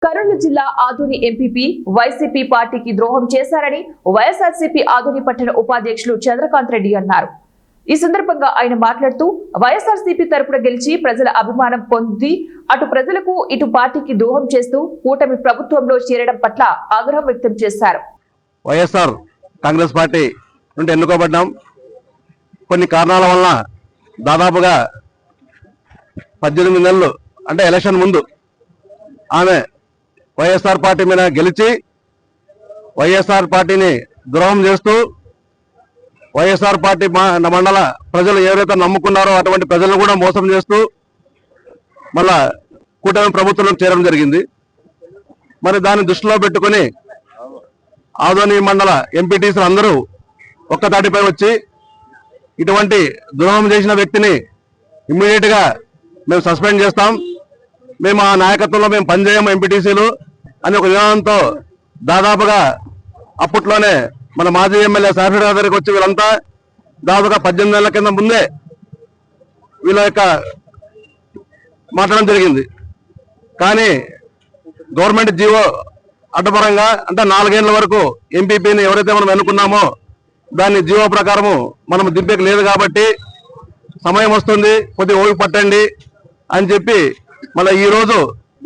కర్నూలు జిల్లా Adoni MPP YCP పార్టీకి ద్రోహం చేశారని వైఎస్ఆర్సీపీ ఆదోని పట్టణ ఉపాధ్యక్షులు చంద్రకాంత్ రెడ్డి అన్నారు. ఈ సందర్భంగా ఆయన మాట్లాడుతూ వైఎస్ఆర్సీపీ తరపున గెలిచి ప్రజల అభిమానం పొంది అటు ప్రజలకు ఇటు పార్టీకి ద్రోహం చేస్తూ కూటమి ప్రభుత్వంలో చేరడం పట్ల ఆగ్రహం వ్యక్తం చేశారు. వైఎస్ఆర్ కాంగ్రెస్ పార్టీ నుండి ఎన్నుకోబడ్డాం. కొన్ని కారణాల వల్ల దాదాపుగా 18 నెలలు అంటే ఎలక్షన్ ముందు ఆమె వైఎస్ఆర్ పార్టీ మీద గెలిచి వైఎస్ఆర్ పార్టీని ద్రోహం చేస్తూ వైఎస్ఆర్ పార్టీ మండల ప్రజలు ఎవరైతే నమ్ముకున్నారో అటువంటి ప్రజలను కూడా మోసం చేస్తూ మళ్ళా కూటమి ప్రభుత్వంలో చేరడం జరిగింది. మరి దాన్ని దృష్టిలో పెట్టుకుని ఆదోని మండల ఎంపీటీసీలు అందరూ ఒక్కతాటిపై వచ్చి ఇటువంటి ద్రోహం చేసిన వ్యక్తిని ఇమ్మీడియట్ గా మేము సస్పెండ్ చేస్తాం, మేము ఆ నాయకత్వంలో మేము పనిచేయము ఎంపీటీసీలు అని ఒక విధానంతో దాదాపుగా అప్పట్లోనే మన మాజీ ఎమ్మెల్యే సాఫీర్ గారి దగ్గరికి వచ్చి వీళ్ళంతా దాదాపుగా 18 నెలల కింద ముందే వీళ్ళ యొక్క మాట్లాడడం జరిగింది. కానీ గవర్నమెంట్ జీవో అడ్డపరంగా అంటే 4 ఏళ్ల వరకు ఎంపీపీని ఎవరైతే మనం ఎన్నుకున్నామో దాన్ని జీవో ప్రకారము మనం దింపేకి లేదు కాబట్టి సమయం వస్తుంది, కొద్దిగా ఓపిక పట్టండి అని చెప్పి మళ్ళీ ఈ రోజు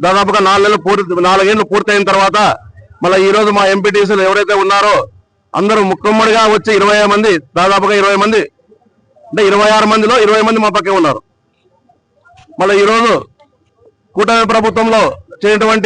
దాదాపుగా 4 ఏళ్ళు పూర్తయిన తర్వాత మళ్ళీ ఈ రోజు మా ఎంపీటీసీలు ఎవరైతే ఉన్నారో అందరూ ముక్కమ్మడిగా వచ్చి 20 మంది దాదాపుగా 20 మంది అంటే 26 మందిలో 20 మంది మా పక్కే ఉన్నారు. మళ్ళీ ఈ రోజు కూటమి ప్రభుత్వంలో చేయటువంటి